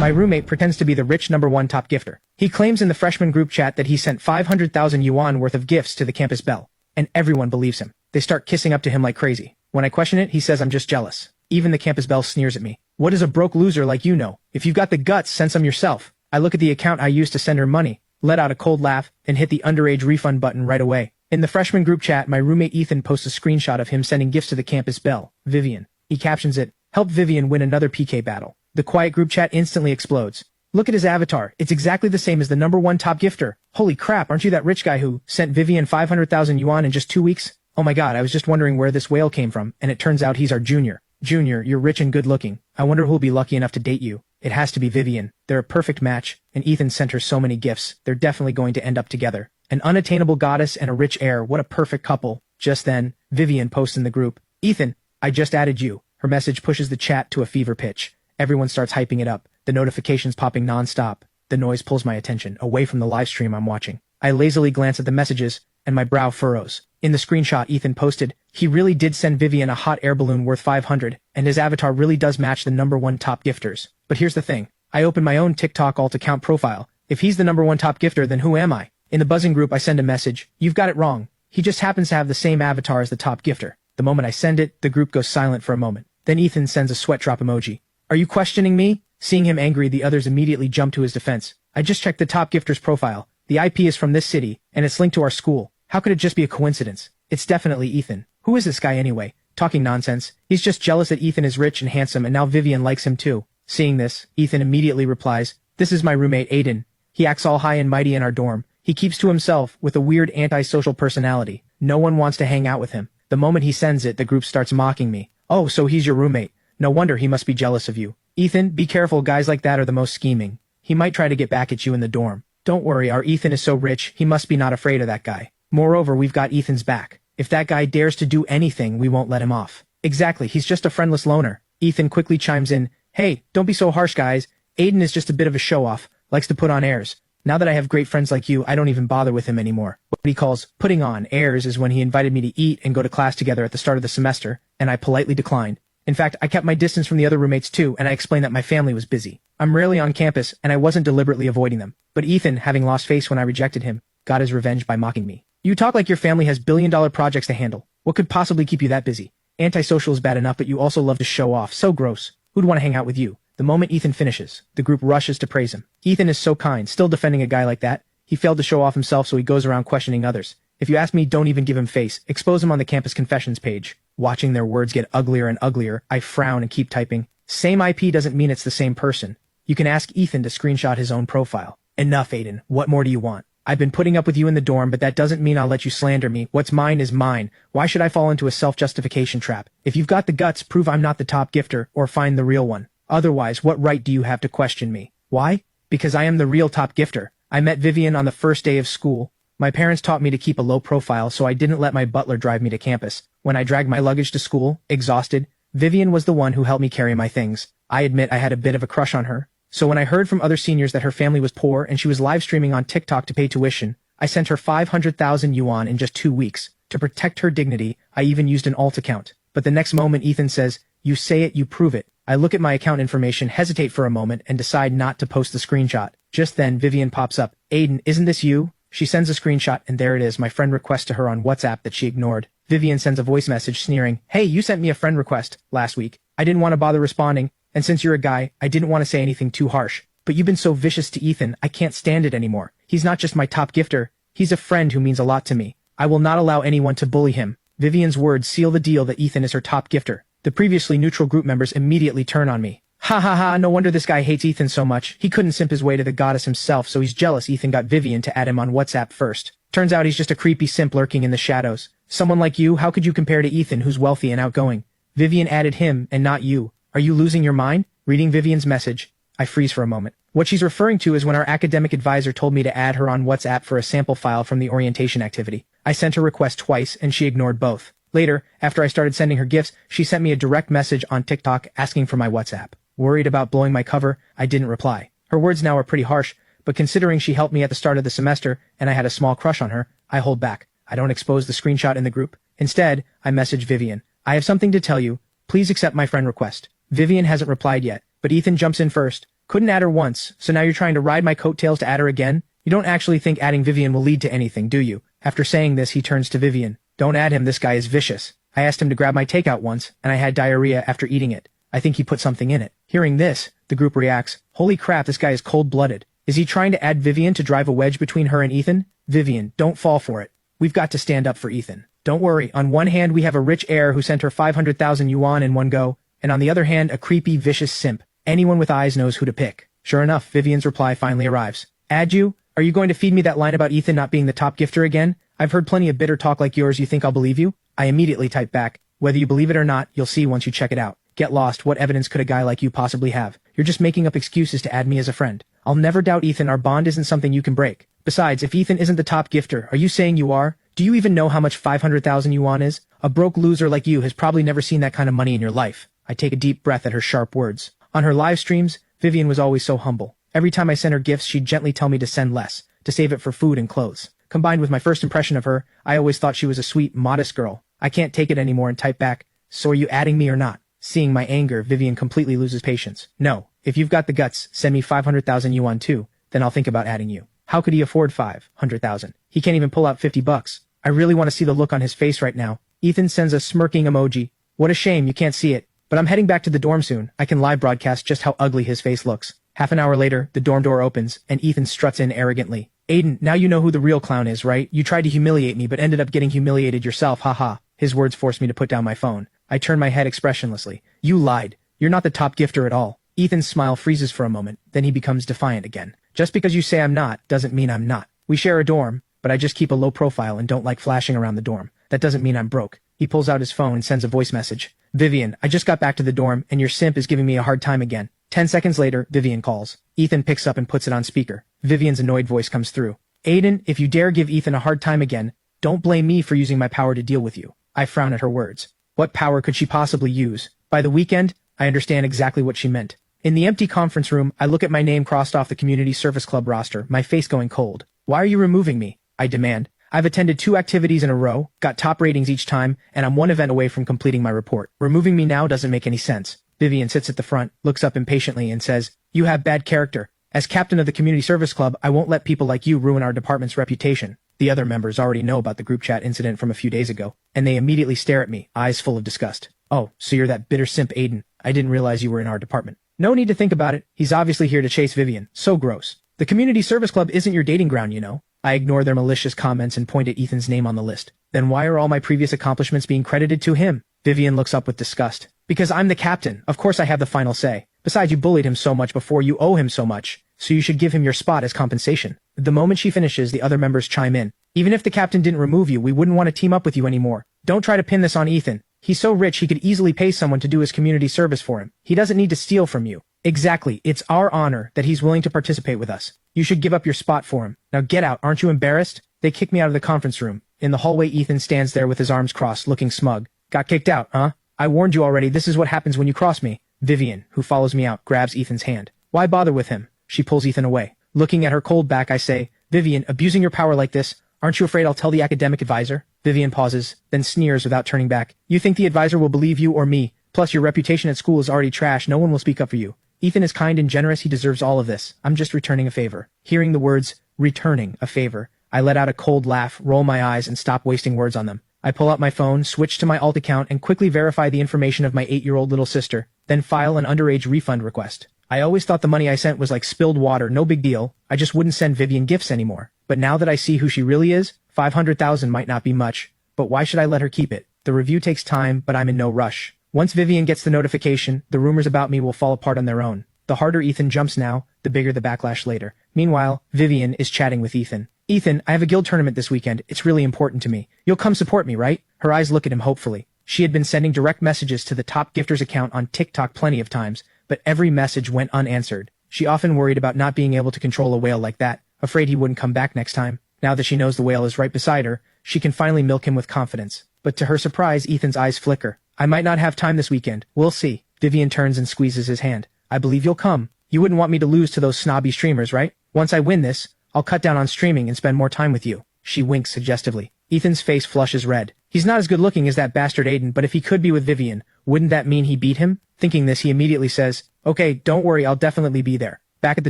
My roommate pretends to be the rich #1 top gifter. He claims in the freshman group chat that he sent 500,000 yuan worth of gifts to the campus belle. And everyone believes him. They start kissing up to him like crazy. When I question it, he says I'm just jealous. Even the campus belle sneers at me. What does a broke loser like you know? If you've got the guts, send some yourself. I look at the account I used to send her money, let out a cold laugh, and hit the underage refund button right away. In the freshman group chat, my roommate Ethan posts a screenshot of him sending gifts to the campus belle, Vivian. He captions it, "Help Vivian win another PK battle." The quiet group chat instantly explodes. Look at his avatar. It's exactly the same as the #1 top gifter. Holy crap, aren't you that rich guy who sent Vivian 500,000 yuan in just 2 weeks? Oh my god, I was just wondering where this whale came from, and it turns out he's our junior. Junior, you're rich and good looking. I wonder who'll be lucky enough to date you. It has to be Vivian. They're a perfect match, and Ethan sent her so many gifts. They're definitely going to end up together. An unattainable goddess and a rich heir. What a perfect couple. Just then, Vivian posts in the group, "Ethan, I just added you." Her message pushes the chat to a fever pitch. Everyone starts hyping it up. The notifications popping non-stop. The noise pulls my attention away from the live stream I'm watching. I lazily glance at the messages, and my brow furrows. In the screenshot Ethan posted, he really did send Vivian a hot air balloon worth 500, and his avatar really does match the #1 top gifters. But here's the thing. I open my own TikTok alt account profile. If he's the #1 top gifter, then who am I? In the buzzing group I send a message, "You've got it wrong. He just happens to have the same avatar as the top gifter." The moment I send it, the group goes silent for a moment. Then Ethan sends a sweat drop emoji. "Are you questioning me?" Seeing him angry, the others immediately jump to his defense. "I just checked the top gifter's profile. The IP is from this city, and it's linked to our school. How could it just be a coincidence? It's definitely Ethan. Who is this guy anyway? Talking nonsense. He's just jealous that Ethan is rich and handsome, and now Vivian likes him too." Seeing this, Ethan immediately replies, "This is my roommate Aiden. He acts all high and mighty in our dorm. He keeps to himself, with a weird antisocial personality. No one wants to hang out with him." The moment he sends it, the group starts mocking me. "Oh, so he's your roommate. No wonder he must be jealous of you. Ethan, be careful, guys like that are the most scheming. He might try to get back at you in the dorm. Don't worry, our Ethan is so rich, he must be not afraid of that guy. Moreover, we've got Ethan's back. If that guy dares to do anything, we won't let him off." "Exactly, he's just a friendless loner." Ethan quickly chimes in, "Hey, don't be so harsh, guys. Aiden is just a bit of a show-off, likes to put on airs. Now that I have great friends like you, I don't even bother with him anymore." What he calls putting on airs is when he invited me to eat and go to class together at the start of the semester, and I politely declined. In fact, I kept my distance from the other roommates too, and I explained that my family was busy. I'm rarely on campus, and I wasn't deliberately avoiding them. But Ethan, having lost face when I rejected him, got his revenge by mocking me. "You talk like your family has billion-dollar projects to handle. What could possibly keep you that busy? Antisocial is bad enough, but you also love to show off. So gross. Who'd want to hang out with you?" The moment Ethan finishes, the group rushes to praise him. Ethan is so kind, still defending a guy like that. He failed to show off himself, so he goes around questioning others. If you ask me, don't even give him face. Expose him on the campus confessions page. Watching their words get uglier and uglier, I frown and keep typing. Same IP doesn't mean it's the same person. You can ask Ethan to screenshot his own profile. Enough, Aiden. What more do you want? I've been putting up with you in the dorm, but that doesn't mean I'll let you slander me. What's mine is mine. Why should I fall into a self-justification trap? If you've got the guts, prove I'm not the top gifter, or find the real one. Otherwise, what right do you have to question me? Why? Because I am the real top gifter. I met Vivian on the first day of school. My parents taught me to keep a low profile, so I didn't let my butler drive me to campus. When I dragged my luggage to school, exhausted, Vivian was the one who helped me carry my things. I admit I had a bit of a crush on her. So when I heard from other seniors that her family was poor and she was live streaming on TikTok to pay tuition, I sent her 500,000 yuan in just 2 weeks. To protect her dignity, I even used an alt account. But the next moment Ethan says, "You say it, you prove it." I look at my account information, hesitate for a moment, and decide not to post the screenshot. Just then, Vivian pops up. "Aiden, isn't this you?" She sends a screenshot, and there it is, my friend request to her on WhatsApp that she ignored. Vivian sends a voice message sneering, "Hey, you sent me a friend request last week. I didn't want to bother responding, and since you're a guy, I didn't want to say anything too harsh. But you've been so vicious to Ethan, I can't stand it anymore. He's not just my top gifter, he's a friend who means a lot to me. I will not allow anyone to bully him." Vivian's words seal the deal that Ethan is her top gifter. The previously neutral group members immediately turn on me. "Ha ha ha, no wonder this guy hates Ethan so much. He couldn't simp his way to the goddess himself, so he's jealous Ethan got Vivian to add him on WhatsApp first. Turns out he's just a creepy simp lurking in the shadows. Someone like you, how could you compare to Ethan, who's wealthy and outgoing? Vivian added him, and not you. Are you losing your mind?" Reading Vivian's message, I freeze for a moment. What she's referring to is when our academic advisor told me to add her on WhatsApp for a sample file from the orientation activity. I sent her request twice, and she ignored both. Later, after I started sending her gifts, she sent me a direct message on TikTok asking for my WhatsApp. Worried about blowing my cover, I didn't reply. Her words now are pretty harsh, but considering she helped me at the start of the semester and I had a small crush on her, I hold back. I don't expose the screenshot in the group. Instead, I message Vivian. "I have something to tell you. Please accept my friend request." Vivian hasn't replied yet, but Ethan jumps in first, Couldn't add her once, so now you're trying to ride my coattails to add her again? You don't actually think adding Vivian will lead to anything, do you? After saying this, he turns to Vivian. Don't add him, this guy is vicious. I asked him to grab my takeout once, and I had diarrhea after eating it. I think he put something in it. Hearing this, the group reacts. Holy crap, this guy is cold-blooded. Is he trying to add Vivian to drive a wedge between her and Ethan? Vivian, don't fall for it. We've got to stand up for Ethan. Don't worry, on one hand we have a rich heir who sent her 500,000 yuan in one go, and on the other hand a creepy, vicious simp. Anyone with eyes knows who to pick. Sure enough, Vivian's reply finally arrives. Add you? Are you going to feed me that line about Ethan not being the top gifter again? I've heard plenty of bitter talk like yours, you think I'll believe you? I immediately type back. Whether you believe it or not, you'll see once you check it out. Get lost, what evidence could a guy like you possibly have? You're just making up excuses to add me as a friend. I'll never doubt Ethan, our bond isn't something you can break. Besides, if Ethan isn't the top gifter, are you saying you are? Do you even know how much 500,000 yuan is? A broke loser like you has probably never seen that kind of money in your life. I take a deep breath at her sharp words. On her live streams, Vivian was always so humble. Every time I sent her gifts, she'd gently tell me to send less, to save it for food and clothes. Combined with my first impression of her, I always thought she was a sweet, modest girl. I can't take it anymore and type back, so are you adding me or not? Seeing my anger, Vivian completely loses patience. No, if you've got the guts, send me 500,000 yuan too, then I'll think about adding you. How could he afford 500,000? He can't even pull out 50 bucks. I really want to see the look on his face right now. Ethan sends a smirking emoji. What a shame you can't see it. But I'm heading back to the dorm soon. I can live broadcast just how ugly his face looks. Half an hour later, the dorm door opens, and Ethan struts in arrogantly. Aiden, now you know who the real clown is, right? You tried to humiliate me but ended up getting humiliated yourself, haha. His words forced me to put down my phone. I turn my head expressionlessly. You lied. You're not the top gifter at all. Ethan's smile freezes for a moment, then he becomes defiant again. Just because you say I'm not, doesn't mean I'm not. We share a dorm, but I just keep a low profile and don't like flashing around the dorm. That doesn't mean I'm broke. He pulls out his phone and sends a voice message. Vivian, I just got back to the dorm, and your simp is giving me a hard time again. 10 seconds later, Vivian calls. Ethan picks up and puts it on speaker. Vivian's annoyed voice comes through. Aiden, if you dare give Ethan a hard time again, don't blame me for using my power to deal with you. I frown at her words. What power could she possibly use? By the weekend, I understand exactly what she meant. In the empty conference room, I look at my name crossed off the Community Service Club roster, my face going cold. Why are you removing me? I demand. I've attended 2 activities in a row, got top ratings each time, and I'm 1 event away from completing my report. Removing me now doesn't make any sense. Vivian sits at the front, looks up impatiently, and says, You have bad character. As captain of the Community Service Club, I won't let people like you ruin our department's reputation. The other members already know about the group chat incident from a few days ago, and they immediately stare at me, eyes full of disgust. Oh, so you're that bitter simp Aiden. I didn't realize you were in our department. No need to think about it. He's obviously here to chase Vivian. So gross. The Community Service Club isn't your dating ground, you know. I ignore their malicious comments and point at Ethan's name on the list. Then why are all my previous accomplishments being credited to him? Vivian looks up with disgust. Because I'm the captain. Of course I have the final say. Besides, you bullied him so much before, you owe him so much. So you should give him your spot as compensation. The moment she finishes, the other members chime in. Even if the captain didn't remove you, we wouldn't want to team up with you anymore. Don't try to pin this on Ethan. He's so rich he could easily pay someone to do his community service for him. He doesn't need to steal from you. Exactly. It's our honor that he's willing to participate with us. You should give up your spot for him. Now get out. Aren't you embarrassed? They kick me out of the conference room. In the hallway, Ethan stands there with his arms crossed, looking smug. Got kicked out, huh? I warned you already. This is what happens when you cross me. Vivian, who follows me out, grabs Ethan's hand. Why bother with him? She pulls Ethan away. Looking at her cold back, I say, Vivian, abusing your power like this, aren't you afraid I'll tell the academic advisor? Vivian pauses, then sneers without turning back. You think the advisor will believe you or me? Plus your reputation at school is already trash. No one will speak up for you. Ethan is kind and generous. He deserves all of this. I'm just returning a favor. Hearing the words, returning a favor, I let out a cold laugh, roll my eyes, and stop wasting words on them. I pull out my phone, switch to my alt account, and quickly verify the information of my 8-year-old little sister, then file an underage refund request. I always thought the money I sent was like spilled water, no big deal. I just wouldn't send Vivian gifts anymore. But now that I see who she really is, 500,000 might not be much. But why should I let her keep it? The review takes time, but I'm in no rush. Once Vivian gets the notification, the rumors about me will fall apart on their own. The harder Ethan jumps now, the bigger the backlash later. Meanwhile, Vivian is chatting with Ethan. Ethan, I have a guild tournament this weekend. It's really important to me. You'll come support me, right? Her eyes look at him hopefully. She had been sending direct messages to the top gifters account on TikTok plenty of times, but every message went unanswered. She often worried about not being able to control a whale like that, afraid he wouldn't come back next time. Now that she knows the whale is right beside her, she can finally milk him with confidence. But to her surprise, Ethan's eyes flicker. I might not have time this weekend. We'll see. Vivian turns and squeezes his hand. I believe you'll come. You wouldn't want me to lose to those snobby streamers, right? Once I win this, I'll cut down on streaming and spend more time with you. She winks suggestively. Ethan's face flushes red. He's not as good looking as that bastard Aiden, but if he could be with Vivian, wouldn't that mean he beat him? Thinking this, he immediately says, "Okay, don't worry, I'll definitely be there." Back at the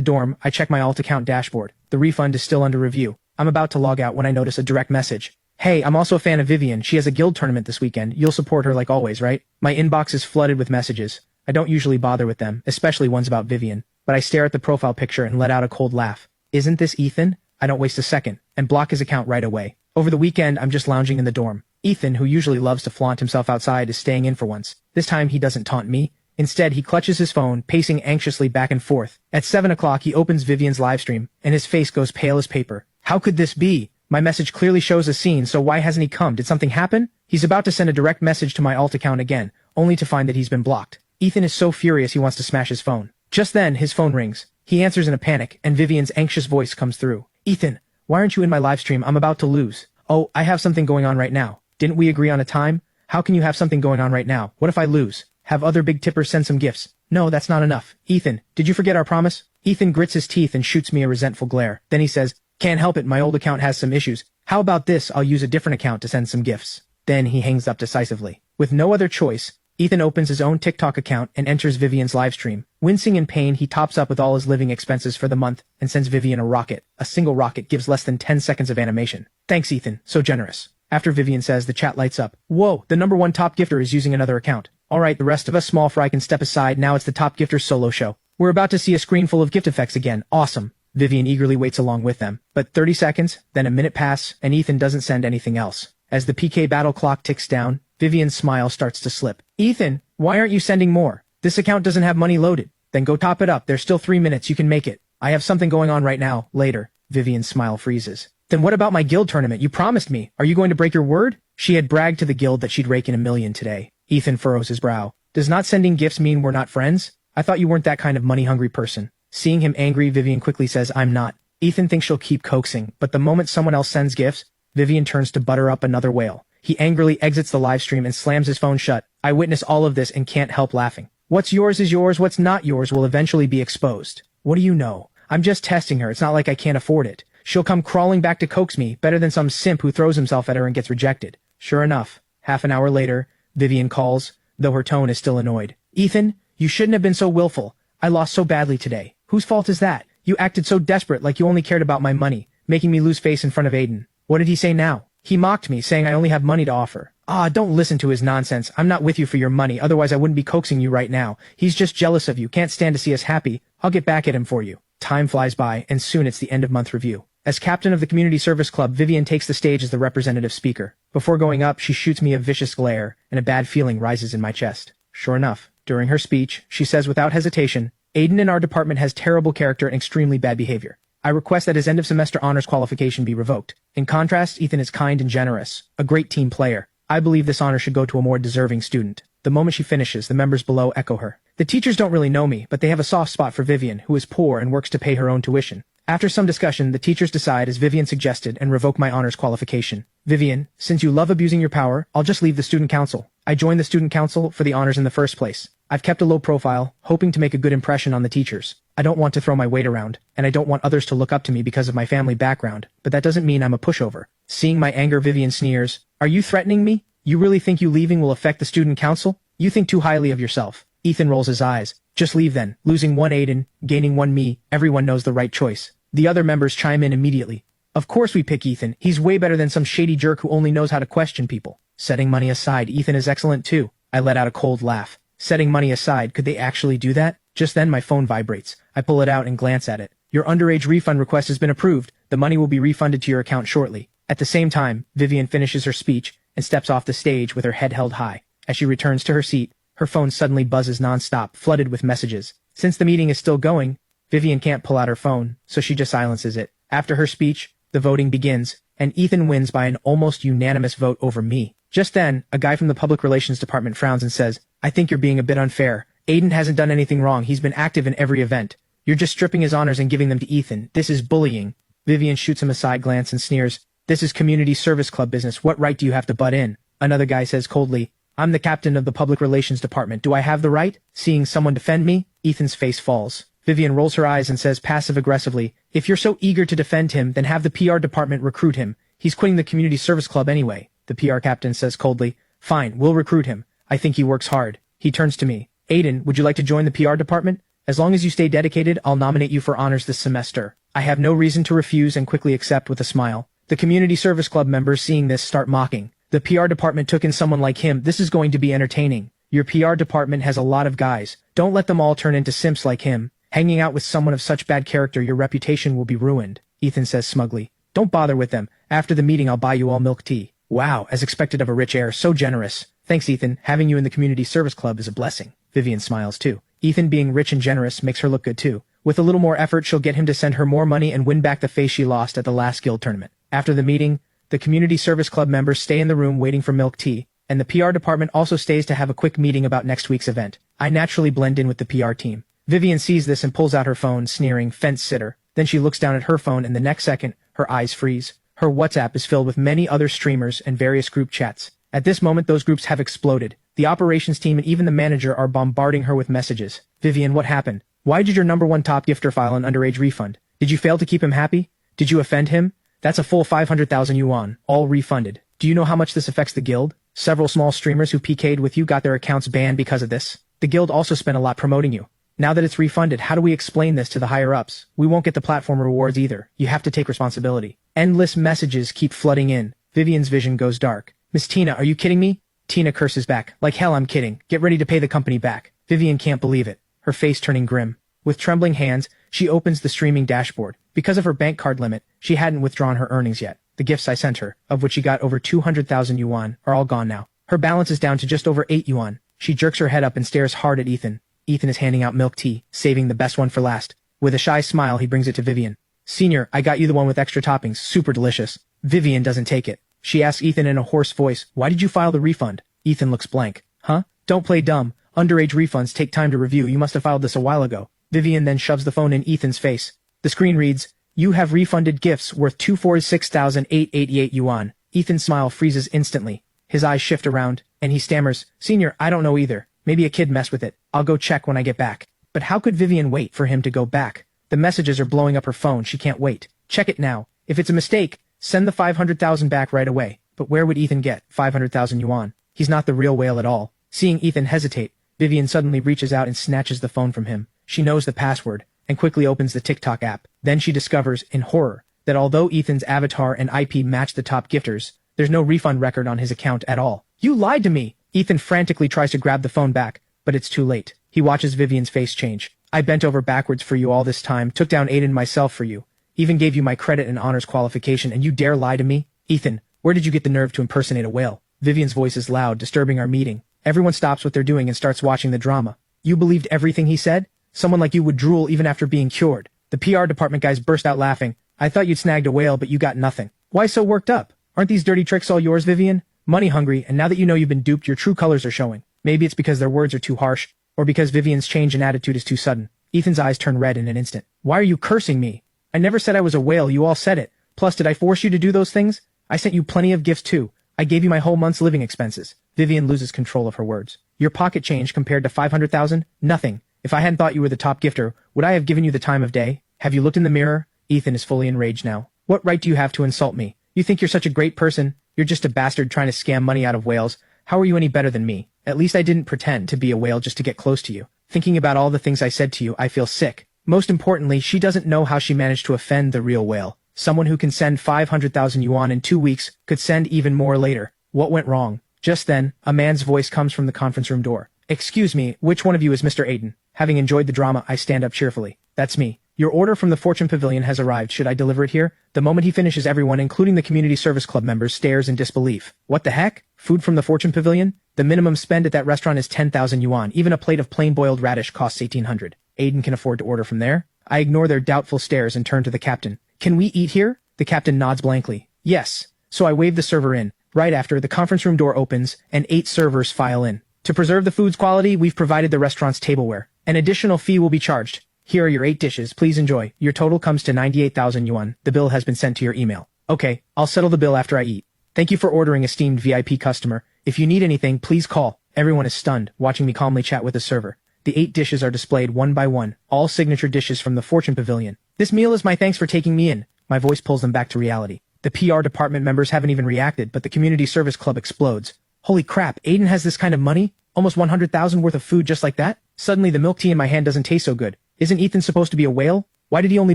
dorm, I check my alt account dashboard. The refund is still under review. I'm about to log out when I notice a direct message. "Hey, I'm also a fan of Vivian. She has a guild tournament this weekend. You'll support her like always, right?" My inbox is flooded with messages. I don't usually bother with them, especially ones about Vivian, but I stare at the profile picture and let out a cold laugh. Isn't this Ethan? I don't waste a second, and block his account right away. Over the weekend, I'm just lounging in the dorm. Ethan, who usually loves to flaunt himself outside, is staying in for once. This time he doesn't taunt me. Instead, he clutches his phone, pacing anxiously back and forth. At 7 o'clock, he opens Vivian's livestream, and his face goes pale as paper. How could this be? My message clearly shows a scene, so why hasn't he come? Did something happen? He's about to send a direct message to my alt account again, only to find that he's been blocked. Ethan is so furious he wants to smash his phone. Just then, his phone rings. He answers in a panic, and Vivian's anxious voice comes through. "Ethan, why aren't you in my livestream? I'm about to lose." "Oh, I have something going on right now. Didn't we agree on a time? How can you have something going on right now? What if I lose? Have other big tippers send some gifts." "No, that's not enough." "Ethan, did you forget our promise?" Ethan grits his teeth and shoots me a resentful glare. Then he says, "Can't help it, my old account has some issues. How about this? I'll use a different account to send some gifts." Then he hangs up decisively. With no other choice, Ethan opens his own TikTok account and enters Vivian's livestream. Wincing in pain, he tops up with all his living expenses for the month and sends Vivian a rocket. A single rocket gives less than 10 seconds of animation. "Thanks, Ethan. So generous." After Vivian says, the chat lights up. "Whoa, the #1 top gifter is using another account." Alright, the rest of us small fry can step aside. Now it's the top gifter's solo show. We're about to see a screen full of gift effects again. Awesome. Vivian eagerly waits along with them. But 30 seconds, then a minute pass, and Ethan doesn't send anything else. As the PK battle clock ticks down, Vivian's smile starts to slip. "Ethan, why aren't you sending more? This account doesn't have money loaded." "Then go top it up. There's still 3 minutes. You can make it." "I have something going on right now." Later. Vivian's smile freezes. "Then what about my guild tournament? You promised me. Are you going to break your word?" She had bragged to the guild that she'd rake in 1,000,000 today. Ethan furrows his brow. "Does not sending gifts mean we're not friends? I thought you weren't that kind of money-hungry person." Seeing him angry, Vivian quickly says, "I'm not." Ethan thinks she'll keep coaxing, but the moment someone else sends gifts, Vivian turns to butter up another whale. He angrily exits the livestream and slams his phone shut. I witness all of this and can't help laughing. What's yours is yours, what's not yours will eventually be exposed. What do you know? I'm just testing her, it's not like I can't afford it. She'll come crawling back to coax me, better than some simp who throws himself at her and gets rejected. Sure enough, half an hour later, Vivian calls, though her tone is still annoyed. "Ethan, you shouldn't have been so willful. I lost so badly today. Whose fault is that? You acted so desperate like you only cared about my money, making me lose face in front of Aiden. What did he say now?" "He mocked me, saying I only have money to offer." "Ah, don't listen to his nonsense. I'm not with you for your money, otherwise I wouldn't be coaxing you right now. He's just jealous of you, can't stand to see us happy. I'll get back at him for you." Time flies by, and soon it's the end of month review. As captain of the community service club, Vivian takes the stage as the representative speaker. Before going up, she shoots me a vicious glare, and a bad feeling rises in my chest. Sure enough, during her speech, she says without hesitation, "Aiden in our department has terrible character and extremely bad behavior. I request that his end-of-semester honors qualification be revoked. In contrast, Ethan is kind and generous, a great team player. I believe this honor should go to a more deserving student." The moment she finishes, the members below echo her. The teachers don't really know me, but they have a soft spot for Vivian, who is poor and works to pay her own tuition. After some discussion, the teachers decide, as Vivian suggested, and revoke my honors qualification. "Vivian, since you love abusing your power, I'll just leave the student council. I joined the student council for the honors in the first place. I've kept a low profile, hoping to make a good impression on the teachers. I don't want to throw my weight around, and I don't want others to look up to me because of my family background, but that doesn't mean I'm a pushover." Seeing my anger, Vivian sneers. "Are you threatening me? You really think you leaving will affect the student council? You think too highly of yourself." Ethan rolls his eyes. "Just leave then. Losing one Aiden, gaining one me, everyone knows the right choice." The other members chime in immediately. "Of course we pick Ethan. He's way better than some shady jerk who only knows how to question people." Setting money aside, Ethan is excellent too. I let out a cold laugh. Setting money aside, could they actually do that? Just then my phone vibrates. I pull it out and glance at it. "Your underage refund request has been approved. The money will be refunded to your account shortly." At the same time, Vivian finishes her speech and steps off the stage with her head held high. As she returns to her seat, her phone suddenly buzzes nonstop, flooded with messages. Since the meeting is still going, Vivian can't pull out her phone, so she just silences it. After her speech, the voting begins, and Ethan wins by an almost unanimous vote over me. Just then, a guy from the public relations department frowns and says, "I think you're being a bit unfair. Aiden hasn't done anything wrong. He's been active in every event. You're just stripping his honors and giving them to Ethan. This is bullying." Vivian shoots him a side glance and sneers. "This is community service club business. What right do you have to butt in?" Another guy says coldly, "I'm the captain of the public relations department. Do I have the right?" Seeing someone defend me, Ethan's face falls. Vivian rolls her eyes and says passive-aggressively, "If you're so eager to defend him, then have the PR department recruit him. He's quitting the community service club anyway." The PR captain says coldly, "Fine, we'll recruit him. I think he works hard." He turns to me. Aiden, would you like to join the PR department? As long as you stay dedicated, I'll nominate you for honors this semester. I have no reason to refuse and quickly accept with a smile. The community service club members seeing this start mocking. The PR department took in someone like him. This is going to be entertaining. Your PR department has a lot of guys. Don't let them all turn into simps like him. Hanging out with someone of such bad character, your reputation will be ruined, Ethan says smugly. Don't bother with them. After the meeting, I'll buy you all milk tea. Wow, as expected of a rich heir, so generous. Thanks, Ethan. Having you in the community service club is a blessing. Vivian smiles too. Ethan being rich and generous makes her look good too. With a little more effort, she'll get him to send her more money and win back the face she lost at the last guild tournament. After the meeting, the community service club members stay in the room waiting for milk tea, and the PR department also stays to have a quick meeting about next week's event. I naturally blend in with the PR team. Vivian sees this and pulls out her phone, sneering, fence sitter. Then she looks down at her phone and the next second, her eyes freeze. Her WhatsApp is filled with many other streamers and various group chats. At this moment, those groups have exploded. The operations team and even the manager are bombarding her with messages. Vivian, what happened? Why did your #1 top gifter file an underage refund? Did you fail to keep him happy? Did you offend him? That's a full 500,000 yuan, all refunded. Do you know how much this affects the guild? Several small streamers who PK'd with you got their accounts banned because of this. The guild also spent a lot promoting you. Now that it's refunded, how do we explain this to the higher-ups? We won't get the platform rewards either. You have to take responsibility. Endless messages keep flooding in. Vivian's vision goes dark. Miss Tina, are you kidding me? Tina curses back. Like hell, I'm kidding. Get ready to pay the company back. Vivian can't believe it, her face turning grim. With trembling hands, she opens the streaming dashboard. Because of her bank card limit, she hadn't withdrawn her earnings yet. The gifts I sent her, of which she got over 200,000 yuan, are all gone now. Her balance is down to just over 8 yuan. She jerks her head up and stares hard at Ethan. Ethan is handing out milk tea, saving the best one for last. With a shy smile, he brings it to Vivian. Senior, I got you the one with extra toppings, super delicious. Vivian doesn't take it. She asks Ethan in a hoarse voice, why did you file the refund? Ethan looks blank. Huh? Don't play dumb. Underage refunds take time to review. You must have filed this a while ago. Vivian then shoves the phone in Ethan's face. The screen reads, you have refunded gifts worth 246,888 yuan. Ethan's smile freezes instantly. His eyes shift around, and he stammers, Senior, I don't know either. Maybe a kid messed with it. I'll go check when I get back. But how could Vivian wait for him to go back? The messages are blowing up her phone. She can't wait. Check it now. If it's a mistake, send the 500,000 back right away. But where would Ethan get 500,000 yuan? He's not the real whale at all. Seeing Ethan hesitate, Vivian suddenly reaches out and snatches the phone from him. She knows the password and quickly opens the TikTok app. Then she discovers, in horror, that although Ethan's avatar and IP match the top gifters, there's no refund record on his account at all. You lied to me! Ethan frantically tries to grab the phone back, but it's too late. He watches Vivian's face change. I bent over backwards for you all this time, took down Aiden myself for you, even gave you my credit and honors qualification, and you dare lie to me? Ethan, where did you get the nerve to impersonate a whale? Vivian's voice is loud, disturbing our meeting. Everyone stops what they're doing and starts watching the drama. You believed everything he said? Someone like you would drool even after being cured. The PR department guys burst out laughing. I thought you'd snagged a whale, but you got nothing. Why so worked up? Aren't these dirty tricks all yours, Vivian? Money hungry, and now that you know you've been duped, your true colors are showing. Maybe it's because their words are too harsh, or because Vivian's change in attitude is too sudden. Ethan's eyes turn red in an instant. Why are you cursing me? I never said I was a whale, you all said it. Plus, did I force you to do those things? I sent you plenty of gifts too. I gave you my whole month's living expenses. Vivian loses control of her words. Your pocket change compared to 500,000? Nothing. If I hadn't thought you were the top gifter, would I have given you the time of day? Have you looked in the mirror? Ethan is fully enraged now. What right do you have to insult me? You think you're such a great person? You're just a bastard trying to scam money out of whales. How are you any better than me? At least I didn't pretend to be a whale just to get close to you. Thinking about all the things I said to you, I feel sick. Most importantly, she doesn't know how she managed to offend the real whale. Someone who can send 500,000 yuan in 2 weeks could send even more later. What went wrong? Just then, a man's voice comes from the conference room door. Excuse me, which one of you is Mr. Aiden? Having enjoyed the drama, I stand up cheerfully. That's me. Your order from the Fortune Pavilion has arrived. Should I deliver it here? The moment he finishes, everyone, including the community service club members, stares in disbelief. What the heck? Food from the Fortune Pavilion? The minimum spend at that restaurant is 10,000 yuan. Even a plate of plain boiled radish costs 1,800. Aiden can afford to order from there. I ignore their doubtful stares and turn to the captain. Can we eat here? The captain nods blankly. Yes. So I wave the server in. Right after, the conference room door opens, and 8 servers file in. To preserve the food's quality, we've provided the restaurant's tableware. An additional fee will be charged. Here are your 8 dishes, please enjoy. Your total comes to 98,000 yuan. The bill has been sent to your email. Okay, I'll settle the bill after I eat. Thank you for ordering, esteemed VIP customer. If you need anything, please call. Everyone is stunned, watching me calmly chat with the server. The 8 dishes are displayed one by one, all signature dishes from the Fortune Pavilion. This meal is my thanks for taking me in. My voice pulls them back to reality. The PR department members haven't even reacted, but the community service club explodes. Holy crap, Aiden has this kind of money? Almost 100,000 worth of food just like that? Suddenly the milk tea in my hand doesn't taste so good. Isn't Ethan supposed to be a whale? Why did he only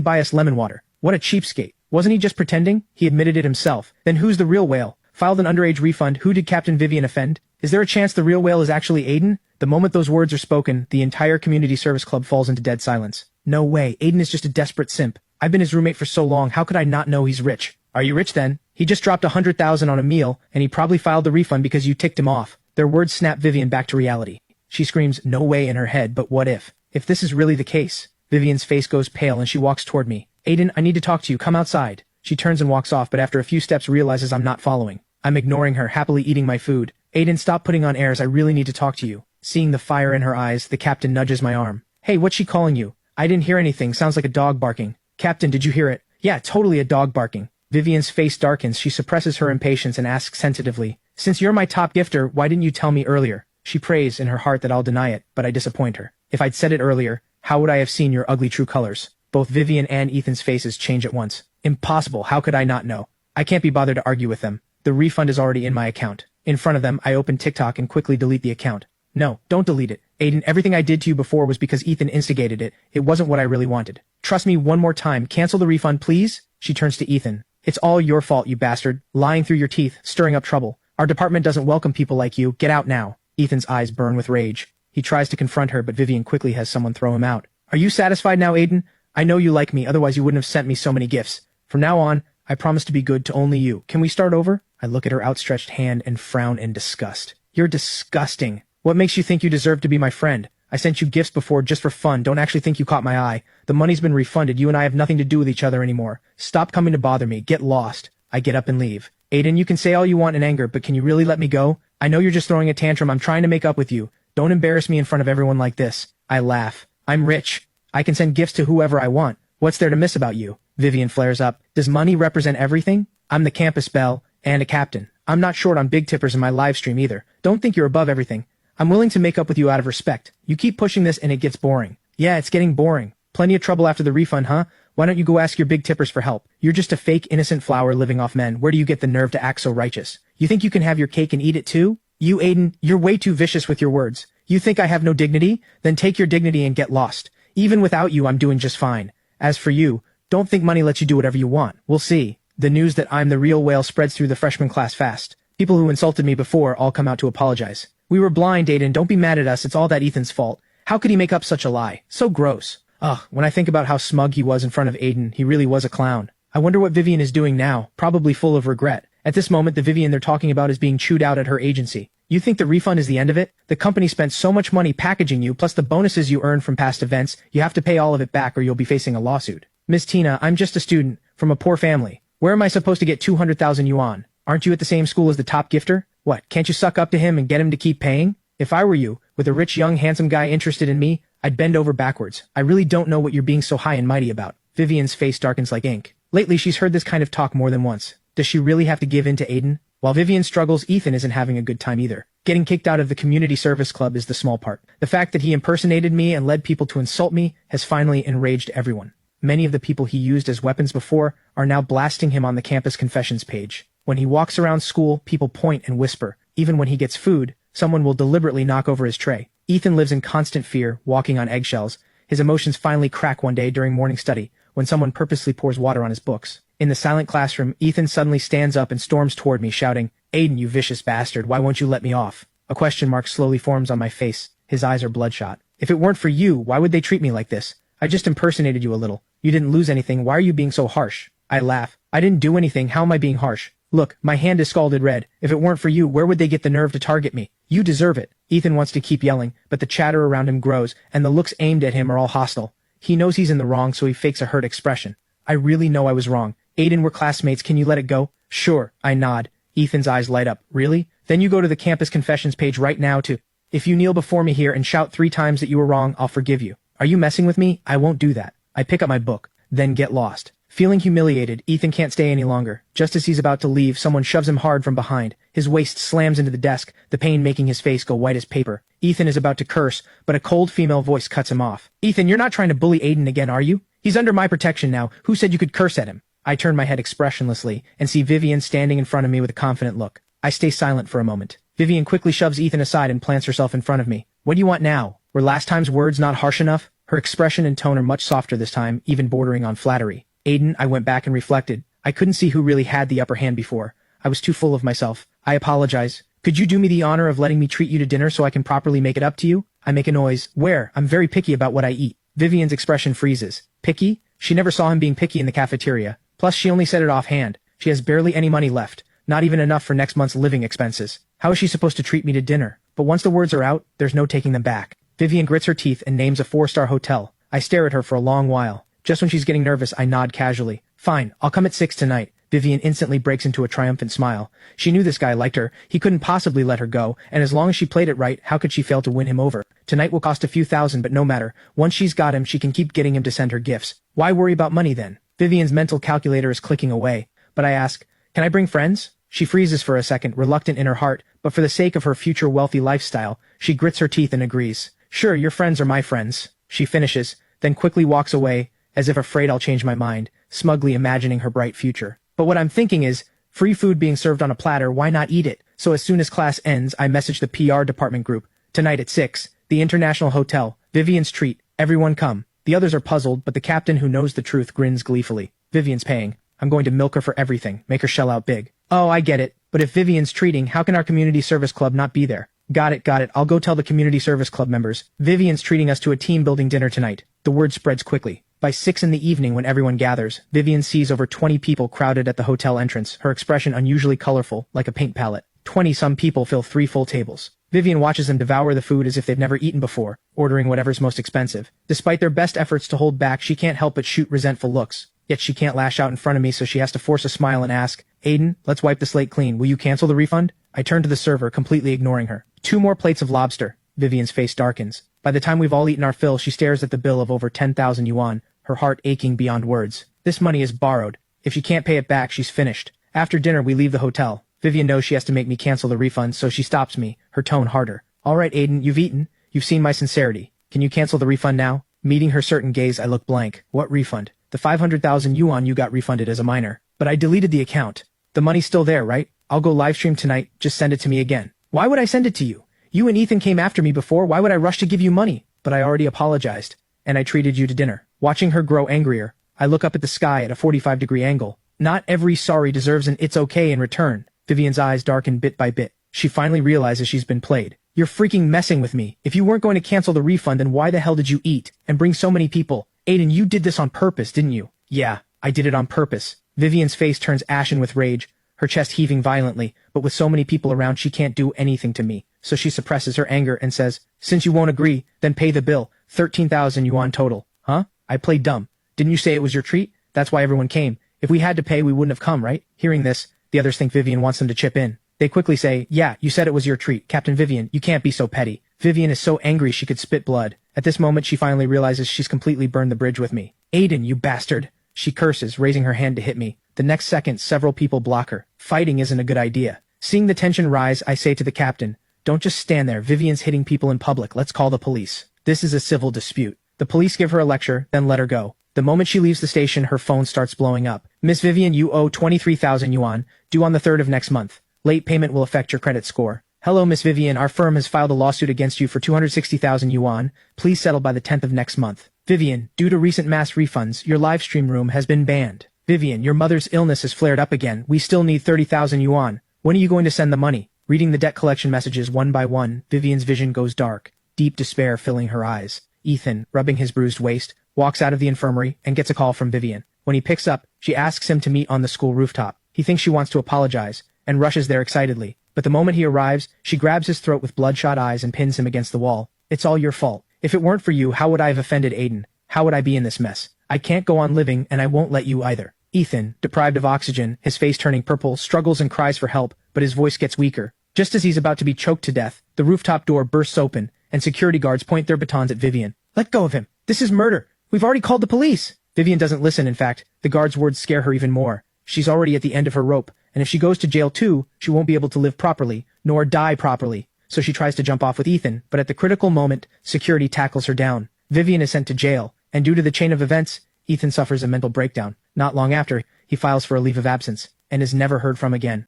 buy us lemon water? What a cheapskate. Wasn't he just pretending? He admitted it himself. Then who's the real whale? Filed an underage refund. Who did Captain Vivian offend? Is there a chance the real whale is actually Aiden? The moment those words are spoken, the entire community service club falls into dead silence. No way. Aiden is just a desperate simp. I've been his roommate for so long. How could I not know he's rich? Are you rich then? He just dropped 100,000 on a meal, and he probably filed the refund because you ticked him off. Their words snap Vivian back to reality. She screams, no way in her head, but what if? If this is really the case? Vivian's face goes pale and she walks toward me. Aiden, I need to talk to you. Come outside. She turns and walks off, but after a few steps realizes I'm not following. I'm ignoring her, happily eating my food. Aiden, stop putting on airs. I really need to talk to you. Seeing the fire in her eyes, the captain nudges my arm. Hey, what's she calling you? I didn't hear anything. Sounds like a dog barking. Captain, did you hear it? Yeah, totally a dog barking. Vivian's face darkens. She suppresses her impatience and asks tentatively, since you're my top gifter, why didn't you tell me earlier? She prays in her heart that I'll deny it, but I disappoint her. If I'd said it earlier, how would I have seen your ugly true colors? Both Vivian and Ethan's faces change at once. Impossible. How could I not know? I can't be bothered to argue with them. The refund is already in my account. In front of them, I open TikTok and quickly delete the account. No, don't delete it. Aiden, everything I did to you before was because Ethan instigated it. It wasn't what I really wanted. Trust me one more time. Cancel the refund, please? She turns to Ethan. It's all your fault, you bastard. Lying through your teeth, stirring up trouble. Our department doesn't welcome people like you. Get out now. Ethan's eyes burn with rage. He tries to confront her, but Vivian quickly has someone throw him out. Are you satisfied now, Aiden? I know you like me, otherwise you wouldn't have sent me so many gifts. From now on, I promise to be good to only you. Can we start over? I look at her outstretched hand and frown in disgust. You're disgusting. What makes you think you deserve to be my friend? I sent you gifts before just for fun. Don't actually think you caught my eye. The money's been refunded. You and I have nothing to do with each other anymore. Stop coming to bother me. Get lost. I get up and leave. Aiden, you can say all you want in anger, but can you really let me go? I know you're just throwing a tantrum. I'm trying to make up with you. Don't embarrass me in front of everyone like this. I laugh. I'm rich. I can send gifts to whoever I want. What's there to miss about you? Vivian flares up. Does money represent everything? I'm the campus belle and a captain. I'm not short on big tippers in my live stream either. Don't think you're above everything. I'm willing to make up with you out of respect. You keep pushing this and it gets boring. Yeah, it's getting boring. Plenty of trouble after the refund, huh? Why don't you go ask your big tippers for help? You're just a fake innocent flower living off men. Where do you get the nerve to act so righteous? You think you can have your cake and eat it too? You, Aiden, you're way too vicious with your words. You think I have no dignity? Then take your dignity and get lost. Even without you, I'm doing just fine. As for you, don't think money lets you do whatever you want. We'll see. The news that I'm the real whale spreads through the freshman class fast. People who insulted me before all come out to apologize. We were blind, Aiden. Don't be mad at us. It's all that Ethan's fault. How could he make up such a lie? So gross. Ugh, when I think about how smug he was in front of Aiden, he really was a clown. I wonder what Vivian is doing now, probably full of regret. At this moment, the Vivian they're talking about is being chewed out at her agency. You think the refund is the end of it? The company spent so much money packaging you, plus the bonuses you earned from past events, you have to pay all of it back or you'll be facing a lawsuit. Miss Tina, I'm just a student, from a poor family. Where am I supposed to get 200,000 yuan? Aren't you at the same school as the top gifter? What, can't you suck up to him and get him to keep paying? If I were you, with a rich young handsome guy interested in me, I'd bend over backwards. I really don't know what you're being so high and mighty about. Vivian's face darkens like ink. Lately she's heard this kind of talk more than once. Does she really have to give in to Aiden? While Vivian struggles, Ethan isn't having a good time either. Getting kicked out of the community service club is the small part. The fact that he impersonated me and led people to insult me has finally enraged everyone. Many of the people he used as weapons before are now blasting him on the campus confessions page. When he walks around school, people point and whisper. Even when he gets food, someone will deliberately knock over his tray. Ethan lives in constant fear, walking on eggshells. His emotions finally crack one day during morning study, when someone purposely pours water on his books. In the silent classroom, Ethan suddenly stands up and storms toward me, shouting, Aiden, you vicious bastard, why won't you let me off? A question mark slowly forms on my face. His eyes are bloodshot. If it weren't for you, why would they treat me like this? I just impersonated you a little. You didn't lose anything. Why are you being so harsh? I laugh. I didn't do anything. How am I being harsh? Look, my hand is scalded red. If it weren't for you, where would they get the nerve to target me? You deserve it. Ethan wants to keep yelling, but the chatter around him grows, and the looks aimed at him are all hostile. He knows he's in the wrong, so he fakes a hurt expression. I really know I was wrong. Aiden, we're classmates. Can you let it go? Sure, I nod. Ethan's eyes light up. Really? Then you go to the campus confessions page right now to... If you kneel before me here and shout 3 times that you were wrong, I'll forgive you. Are you messing with me? I won't do that. I pick up my book, then get lost. Feeling humiliated, Ethan can't stay any longer. Just as he's about to leave, someone shoves him hard from behind. His waist slams into the desk, the pain making his face go white as paper. Ethan is about to curse, but a cold female voice cuts him off. Ethan, you're not trying to bully Aiden again, are you? He's under my protection now. Who said you could curse at him? I turn my head expressionlessly and see Vivian standing in front of me with a confident look. I stay silent for a moment. Vivian quickly shoves Ethan aside and plants herself in front of me. What do you want now? Were last time's words not harsh enough? Her expression and tone are much softer this time, even bordering on flattery. Aiden, I went back and reflected. I couldn't see who really had the upper hand before. I was too full of myself. I apologize. Could you do me the honor of letting me treat you to dinner so I can properly make it up to you? I make a noise. Where? I'm very picky about what I eat. Vivian's expression freezes. Picky? She never saw him being picky in the cafeteria. Plus, she only said it offhand. She has barely any money left. Not even enough for next month's living expenses. How is she supposed to treat me to dinner? But once the words are out, there's no taking them back. Vivian grits her teeth and names a 4-star hotel. I stare at her for a long while. Just when she's getting nervous, I nod casually. Fine, I'll come at 6 tonight. Vivian instantly breaks into a triumphant smile. She knew this guy liked her. He couldn't possibly let her go, and as long as she played it right, how could she fail to win him over? Tonight will cost a few thousand, but no matter. Once she's got him, she can keep getting him to send her gifts. Why worry about money then? Vivian's mental calculator is clicking away. But I ask, can I bring friends? She freezes for a second, reluctant in her heart, but for the sake of her future wealthy lifestyle, she grits her teeth and agrees. Sure, your friends are my friends. She finishes, then quickly walks away, as if afraid I'll change my mind, smugly imagining her bright future. But what I'm thinking is, free food being served on a platter, why not eat it? So as soon as class ends, I message the PR department group. Tonight at 6, the International Hotel, Vivian's treat, everyone come. The others are puzzled, but the captain who knows the truth grins gleefully. Vivian's paying. I'm going to milk her for everything, make her shell out big. Oh, I get it. But if Vivian's treating, how can our community service club not be there? Got it. I'll go tell the community service club members. Vivian's treating us to a team-building dinner tonight. The word spreads quickly. By 6 in the evening when everyone gathers, Vivian sees over 20 people crowded at the hotel entrance, her expression unusually colorful, like a paint palette. 20-some people fill 3 full tables. Vivian watches them devour the food as if they've never eaten before, ordering whatever's most expensive. Despite their best efforts to hold back, she can't help but shoot resentful looks. Yet she can't lash out in front of me, so she has to force a smile and ask, Aiden, let's wipe the slate clean. Will you cancel the refund? I turn to the server, completely ignoring her. 2 more plates of lobster. Vivian's face darkens. By the time we've all eaten our fill, she stares at the bill of over 10,000 yuan, her heart aching beyond words. This money is borrowed. If she can't pay it back, she's finished. After dinner, we leave the hotel. Vivian knows she has to make me cancel the refund, so she stops me, her tone harder. All right, Aiden, you've eaten. You've seen my sincerity. Can you cancel the refund now? Meeting her certain gaze, I look blank. What refund? The 500,000 yuan you got refunded as a minor. But I deleted the account. The money's still there, right? I'll go livestream tonight, just send it to me again. Why would I send it to you? You and Ethan came after me before, why would I rush to give you money? But I already apologized. And I treated you to dinner. Watching her grow angrier, I look up at the sky at a 45-degree angle. Not every sorry deserves an it's okay in return. Vivian's eyes darken bit by bit. She finally realizes she's been played. You're freaking messing with me. If you weren't going to cancel the refund, then why the hell did you eat and bring so many people? Aiden, you did this on purpose, didn't you? Yeah, I did it on purpose. Vivian's face turns ashen with rage, her chest heaving violently, but with so many people around she can't do anything to me. So she suppresses her anger and says, since you won't agree, then pay the bill. 13,000 yuan total. Huh? I played dumb. Didn't you say it was your treat? That's why everyone came. If we had to pay, we wouldn't have come, right? Hearing this, the others think Vivian wants them to chip in. They quickly say, yeah, you said it was your treat. Captain Vivian, you can't be so petty. Vivian is so angry she could spit blood. At this moment, she finally realizes she's completely burned the bridge with me. Aiden, you bastard. She curses, raising her hand to hit me. The next second, several people block her. Fighting isn't a good idea. Seeing the tension rise, I say to the captain, don't just stand there. Vivian's hitting people in public. Let's call the police. This is a civil dispute. The police give her a lecture, then let her go. The moment she leaves the station, her phone starts blowing up. Miss Vivian, you owe 23,000 yuan, due on the 3rd of next month. Late payment will affect your credit score. Hello, Miss Vivian, our firm has filed a lawsuit against you for 260,000 yuan. Please settle by the 10th of next month. Vivian, due to recent mass refunds, your live stream room has been banned. Vivian, your mother's illness has flared up again. We still need 30,000 yuan. When are you going to send the money? Reading the debt collection messages one by one, Vivian's vision goes dark, deep despair filling her eyes. Ethan, rubbing his bruised waist, walks out of the infirmary and gets a call from Vivian. When he picks up, she asks him to meet on the school rooftop. He thinks she wants to apologize, and rushes there excitedly. But the moment he arrives, she grabs his throat with bloodshot eyes and pins him against the wall. It's all your fault. If it weren't for you, how would I have offended Aiden? How would I be in this mess? I can't go on living, and I won't let you either. Ethan, deprived of oxygen, his face turning purple, struggles and cries for help, but his voice gets weaker. Just as he's about to be choked to death, the rooftop door bursts open, and security guards point their batons at Vivian. Let go of him. This is murder. We've already called the police. Vivian doesn't listen, in fact. The guards' words scare her even more. She's already at the end of her rope, and if she goes to jail too, she won't be able to live properly, nor die properly. So she tries to jump off with Ethan, but at the critical moment, security tackles her down. Vivian is sent to jail, and due to the chain of events, Ethan suffers a mental breakdown. Not long after, he files for a leave of absence, and is never heard from again.